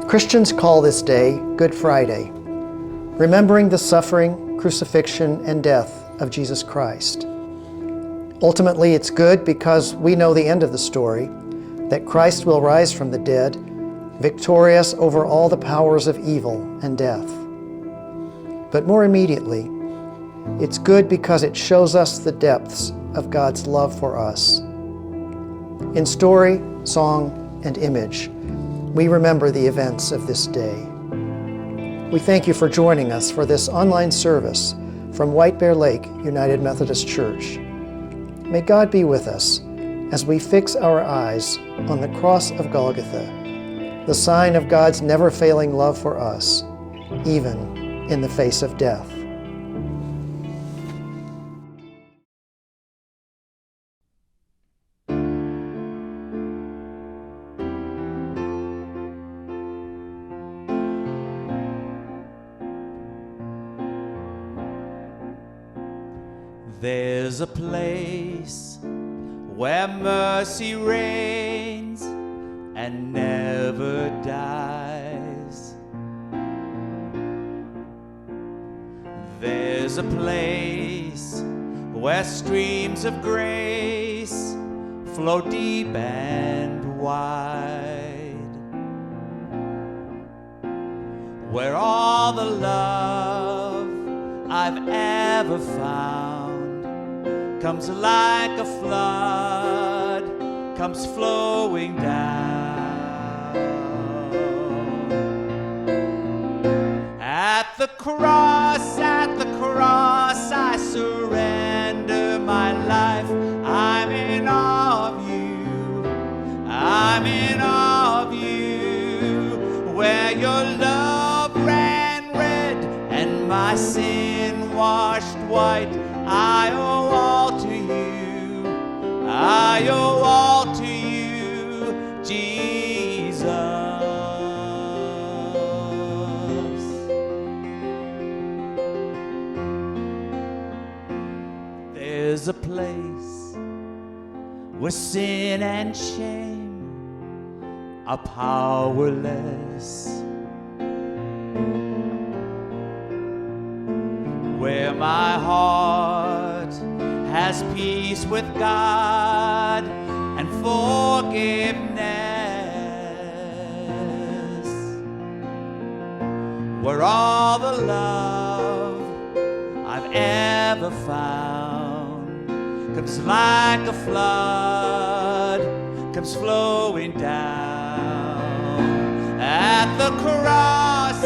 Christians call this day Good Friday, remembering the suffering, crucifixion, and death of Jesus Christ. Ultimately, it's good because we know the end of the story, that Christ will rise from the dead, victorious over all the powers of evil and death. But more immediately, it's good because it shows us the depths of God's love for us. In story, song, and image, we remember the events of this day. We thank you for joining us for this online service from White Bear Lake United Methodist Church. May God be with us as we fix our eyes on the cross of Golgotha, the sign of God's never-failing love for us, even in the face of death. There's a place where mercy reigns and never dies. There's a place where streams of grace flow deep and wide, where all the love I've ever found comes like a flood, comes flowing down. At the cross, I surrender my life. I'm in awe of you, I'm in awe of you, where your love ran red and my sin washed white. I owe all to you, I owe all to you, Jesus. There's a place where sin and shame are powerless, where my heart has peace with God and forgiveness, where all the love I've ever found comes like a flood, comes flowing down. At the cross,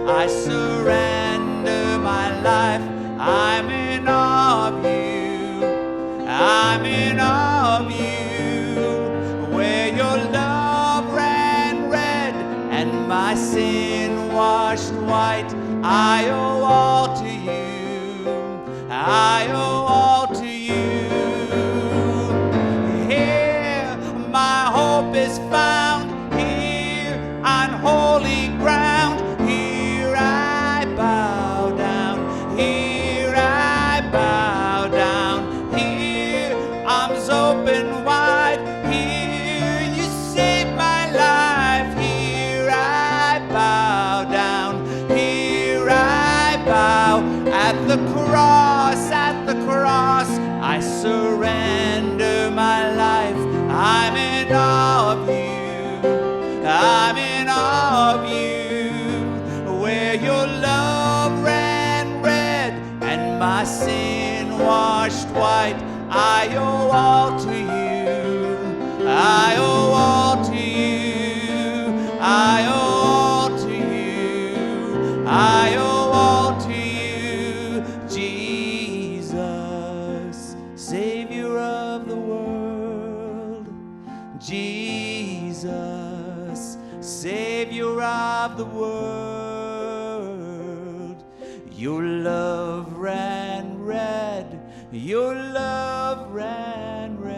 I surrender my life. I'm in awe of you, I'm in awe of you, where your love ran red and my sin washed white. I owe all to you, I owe all to you. Here my hope is found, here on holy ground. Here I bow down, here I bow down, here arms open wide. Here you saved my life, here I bow down, here I bow. At the cross, I surrender my life. I'm in awe of you, I'm in awe of you, where your love ran red and my sin washed white. I owe all to you, I owe all to you, I owe all to you, I owe all to you, Jesus, Savior of the world. Jesus, Savior of the world. Your love ran red, your love ran red.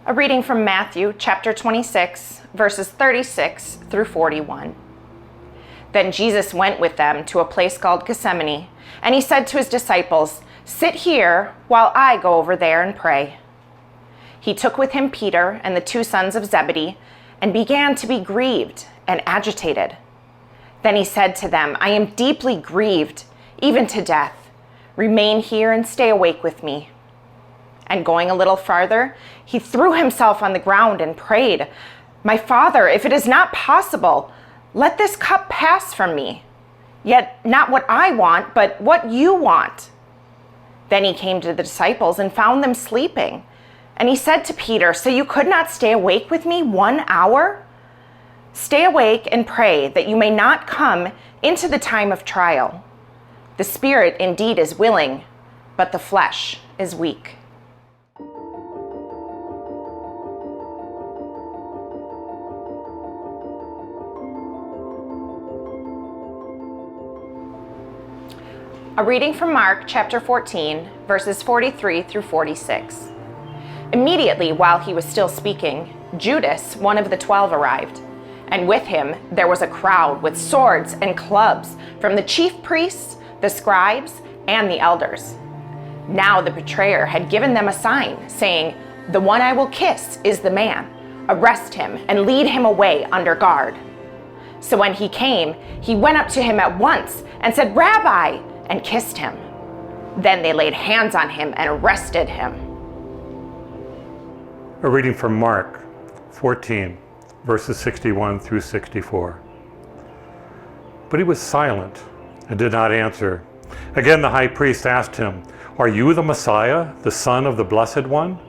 A reading from Matthew chapter 26, verses 36 through 41. Then Jesus went with them to a place called Gethsemane, and he said to his disciples, "Sit here while I go over there and pray." He took with him Peter and the two sons of Zebedee and began to be grieved and agitated. Then he said to them, "I am deeply grieved, even to death. Remain here and stay awake with me." And going a little farther, he threw himself on the ground and prayed, "My Father, if it is not possible, let this cup pass from me. Yet not what I want, but what you want." Then he came to the disciples and found them sleeping. And he said to Peter, "So you could not stay awake with me 1 hour? Stay awake and pray that you may not come into the time of trial. The spirit indeed is willing, but the flesh is weak." A reading from Mark chapter 14, verses 43 through 46. Immediately while he was still speaking, Judas, one of the 12, arrived, and with him there was a crowd with swords and clubs from the chief priests, the scribes, and the elders. Now the betrayer had given them a sign, saying, "The one I will kiss is the man. Arrest him and lead him away under guard." So when he came, he went up to him at once and said, "Rabbi," and kissed him. Then they laid hands on him and arrested him. A reading from Mark 14, verses 61 through 64. But he was silent and did not answer. Again the high priest asked him, "Are you the Messiah, the Son of the Blessed One?"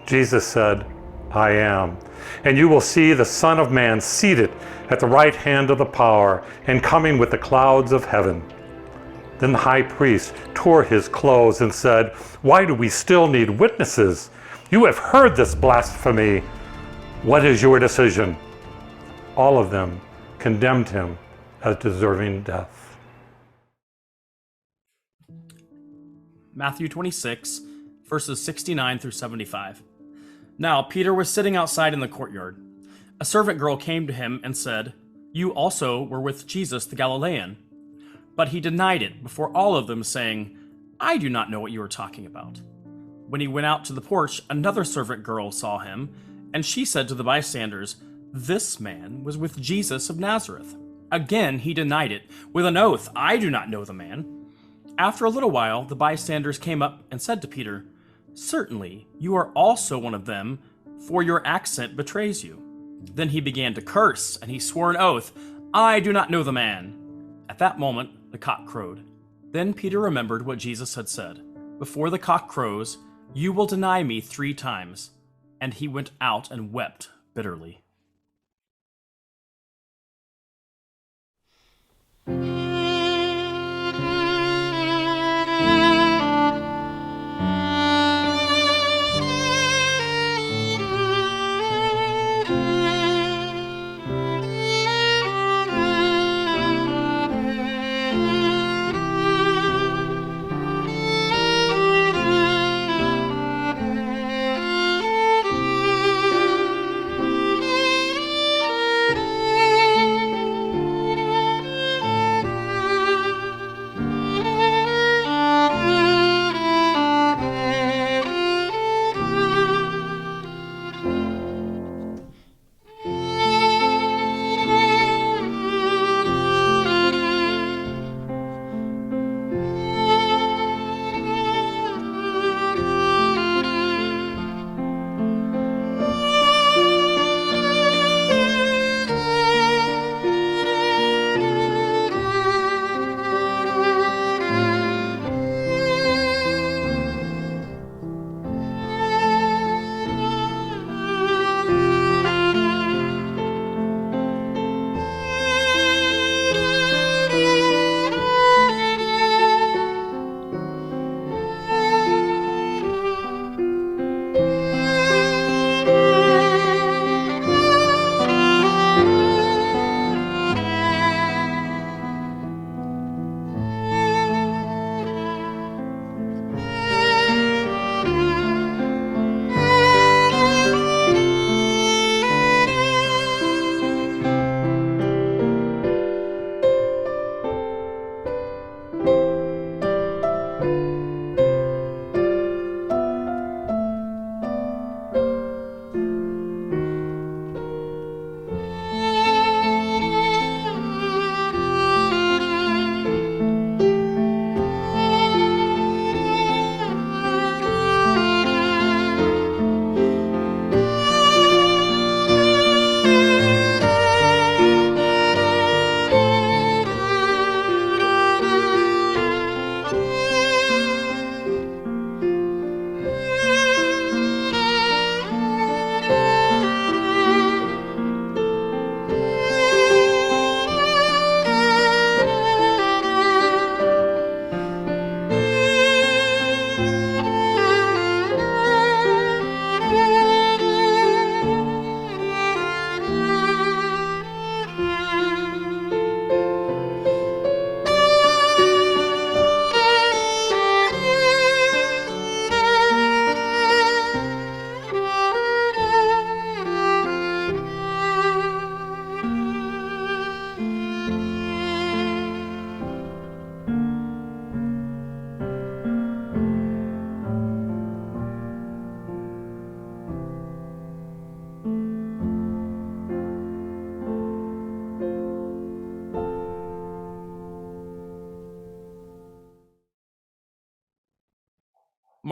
Jesus said, "I am. And you will see the Son of Man seated at the right hand of the power and coming with the clouds of heaven." Then the high priest tore his clothes and said, "Why do we still need witnesses? You have heard this blasphemy. What is your decision?" All of them condemned him as deserving death. Matthew 26, verses 69 through 75. Now Peter was sitting outside in the courtyard. A servant girl came to him and said, "You also were with Jesus the Galilean." But he denied it before all of them, saying, "I do not know what you are talking about." When he went out to the porch, another servant girl saw him, and she said to the bystanders, "This man was with Jesus of Nazareth." Again he denied it with an oath, "I do not know the man." After a little while, the bystanders came up and said to Peter, "Certainly you are also one of them, for your accent betrays you." Then he began to curse, and he swore an oath, "I do not know the man." At that moment, the cock crowed. Then Peter remembered what Jesus had said, "Before the cock crows, you will deny me 3 times." And he went out and wept bitterly.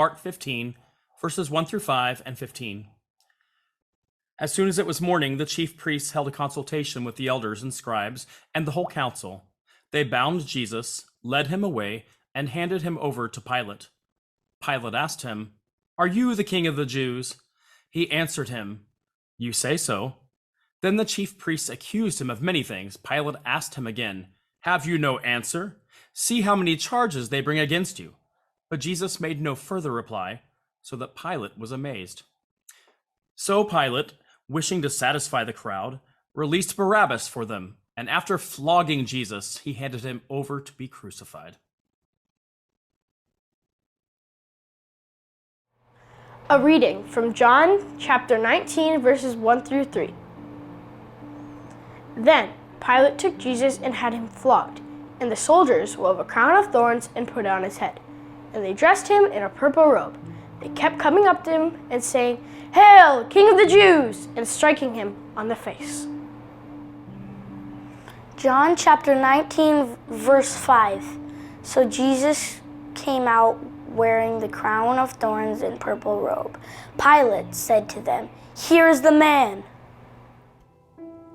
Mark 15, verses 1 through 5 and 15. As soon as it was morning, the chief priests held a consultation with the elders and scribes and the whole council. They bound Jesus, led him away, and handed him over to Pilate. Pilate asked him, "Are you the king of the Jews?" He answered him, "You say so." Then the chief priests accused him of many things. Pilate asked him again, "Have you no answer? See how many charges they bring against you." But Jesus made no further reply, so that Pilate was amazed. So Pilate, wishing to satisfy the crowd, released Barabbas for them, and after flogging Jesus, he handed him over to be crucified. A reading from John chapter 19, verses 1 through 3. Then Pilate took Jesus and had him flogged, and the soldiers wove a crown of thorns and put it on his head, and they dressed him in a purple robe. They kept coming up to him and saying, "Hail, King of the Jews!" and striking him on the face. John chapter 19, verse 5. So Jesus came out wearing the crown of thorns and purple robe. Pilate said to them, "Here is the man."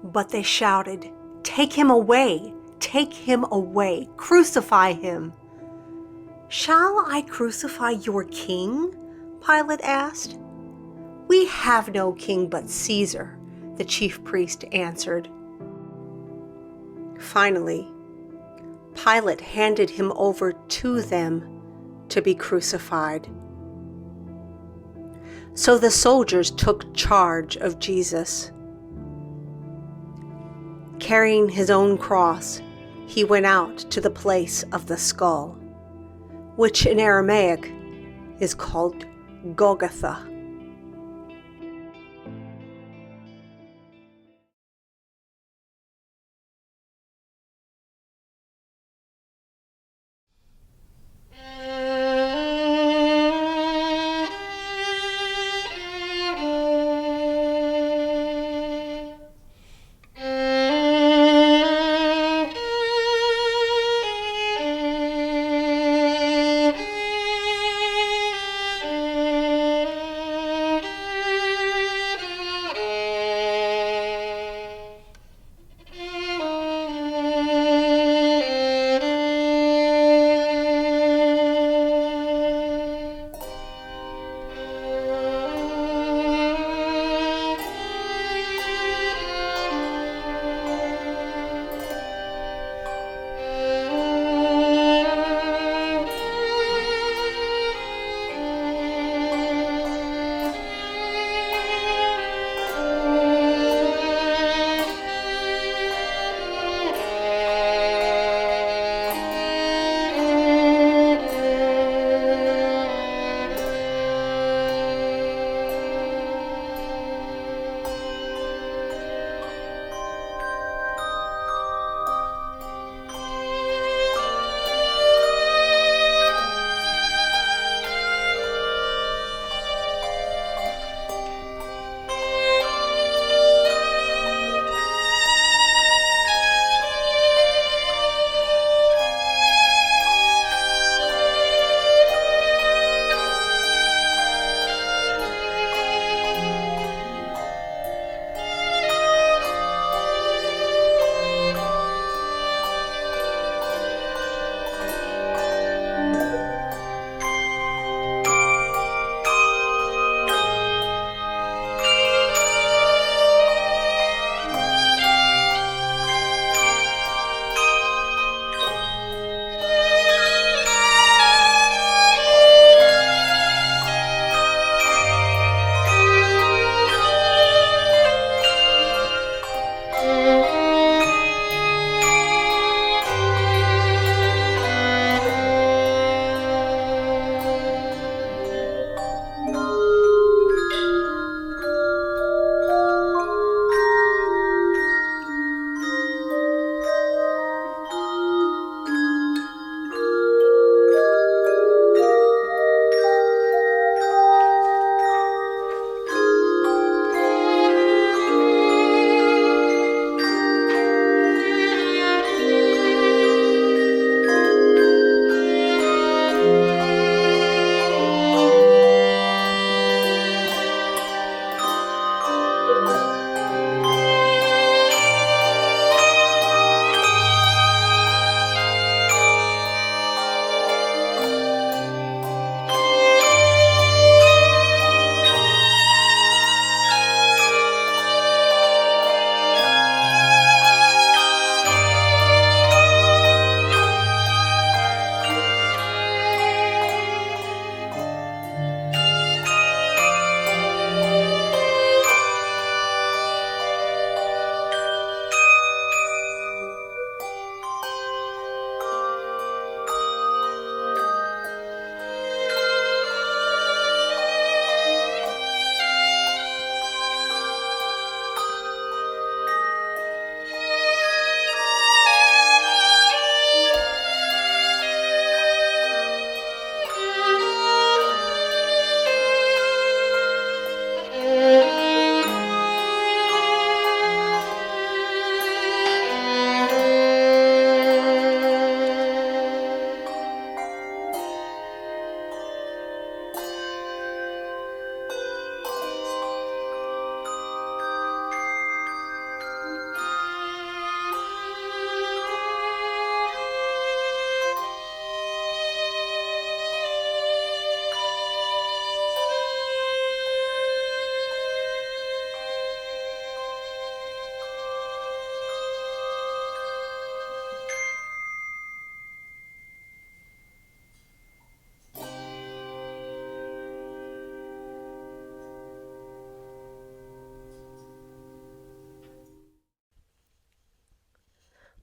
But they shouted, "Take him away! Take him away! Crucify him!" "Shall I crucify your king?" Pilate asked. "We have no king but Caesar," the chief priest answered. Finally, Pilate handed him over to them to be crucified. So the soldiers took charge of Jesus. Carrying his own cross, he went out to the place of the skull, which in Aramaic is called Golgotha.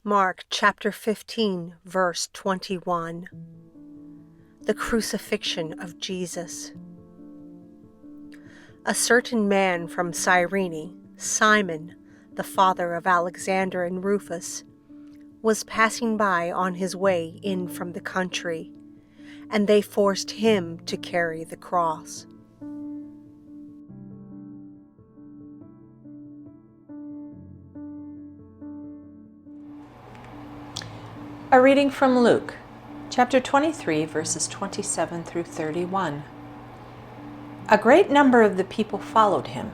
Mark chapter 15, verse 21. The crucifixion of Jesus. A certain man from Cyrene, Simon, the father of Alexander and Rufus, was passing by on his way in from the country, and they forced him to carry the cross. A reading from Luke, chapter 23, verses 27 through 31. A great number of the people followed him,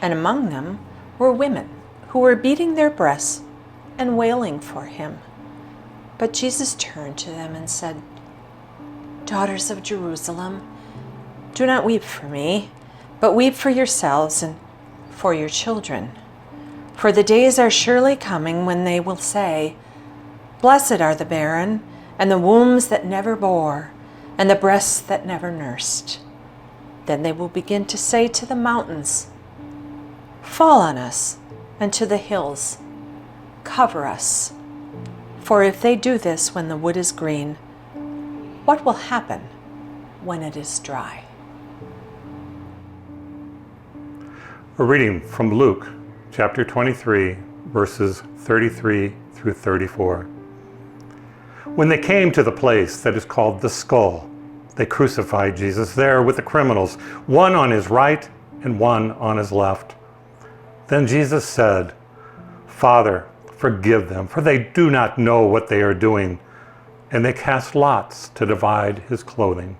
and among them were women who were beating their breasts and wailing for him. But Jesus turned to them and said, "Daughters of Jerusalem, do not weep for me, but weep for yourselves and for your children. For the days are surely coming when they will say, 'Blessed are the barren, and the wombs that never bore, and the breasts that never nursed.' Then they will begin to say to the mountains, 'Fall on us,' and to the hills, 'Cover us.' For if they do this when the wood is green, what will happen when it is dry?" A reading from Luke chapter 23, verses 33 through 34. When they came to the place that is called the Skull, they crucified Jesus there with the criminals, one on his right and one on his left. Then Jesus said, "Father, forgive them, for they do not know what they are doing." And they cast lots to divide his clothing.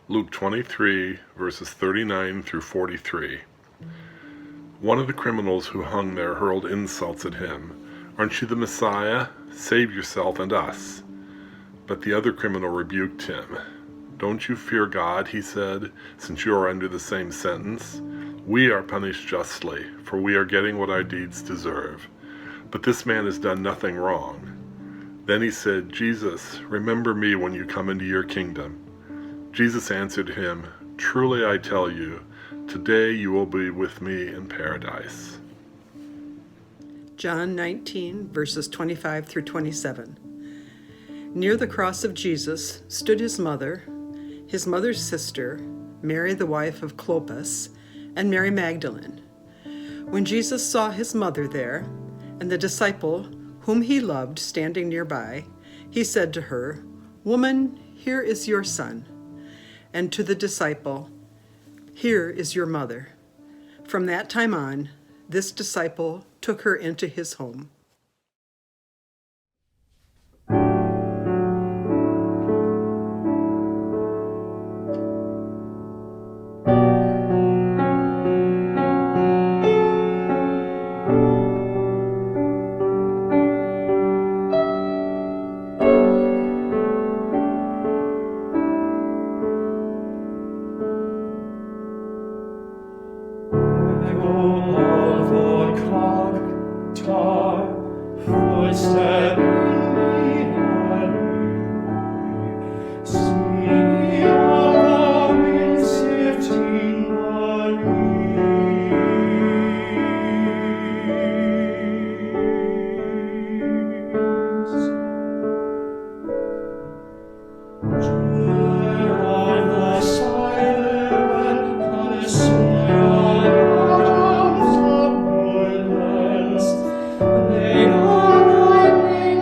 Luke 23, verses 39 through 43. One of the criminals who hung there hurled insults at him. "Aren't you the Messiah? Save yourself and us." But the other criminal rebuked him. "Don't you fear God," he said, "since you are under the same sentence? We are punished justly, for we are getting what our deeds deserve. But this man has done nothing wrong." Then he said, "Jesus, remember me when you come into your kingdom." Jesus answered him, "Truly I tell you, today you will be with me in paradise." John 19, verses 25 through 27. Near the cross of Jesus stood his mother's sister, Mary the wife of Clopas, and Mary Magdalene. When Jesus saw his mother there, and the disciple whom he loved standing nearby, he said to her, "Woman, here is your son." And to the disciple, "Here is your mother." From that time on, this disciple took her into his home. Footstep in the alleyway, see a woman sifting the leaves. Jeweler on the silent, connoisseur of atoms of woodlands, they are running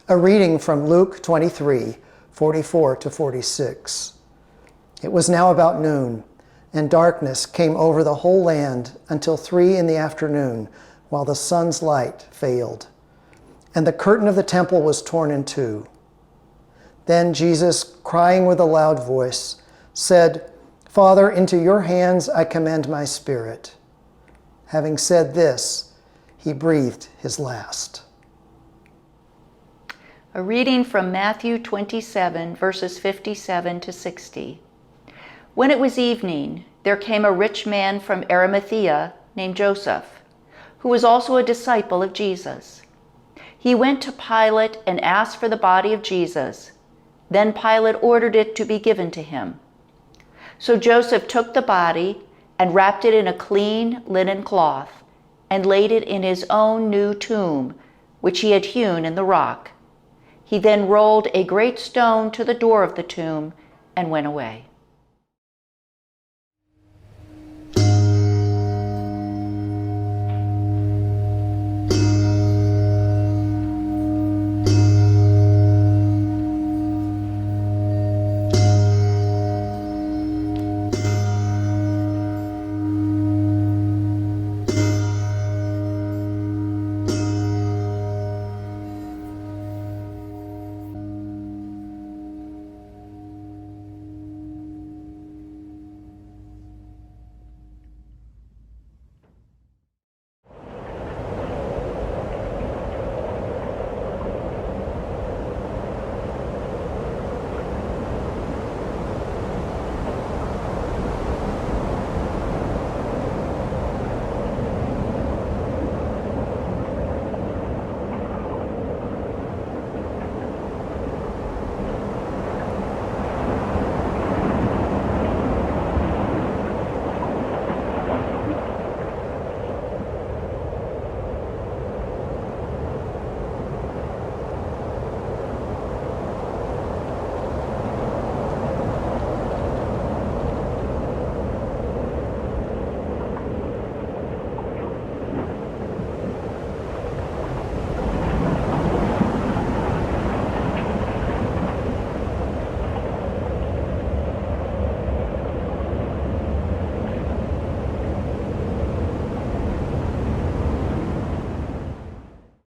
A reading from Luke 23, 44 to 46. It was now about noon, and darkness came over the whole land until 3 in the afternoon, while the sun's light failed. And the curtain of the temple was torn in two. Then Jesus, crying with a loud voice, said, "Father, into your hands I commend my spirit." Having said this, he breathed his last. A reading from Matthew 27, verses 57 to 60. When it was evening, there came a rich man from Arimathea named Joseph, who was also a disciple of Jesus. He went to Pilate and asked for the body of Jesus. Then Pilate ordered it to be given to him. So Joseph took the body and wrapped it in a clean linen cloth and laid it in his own new tomb, which he had hewn in the rock. He then rolled a great stone to the door of the tomb and went away.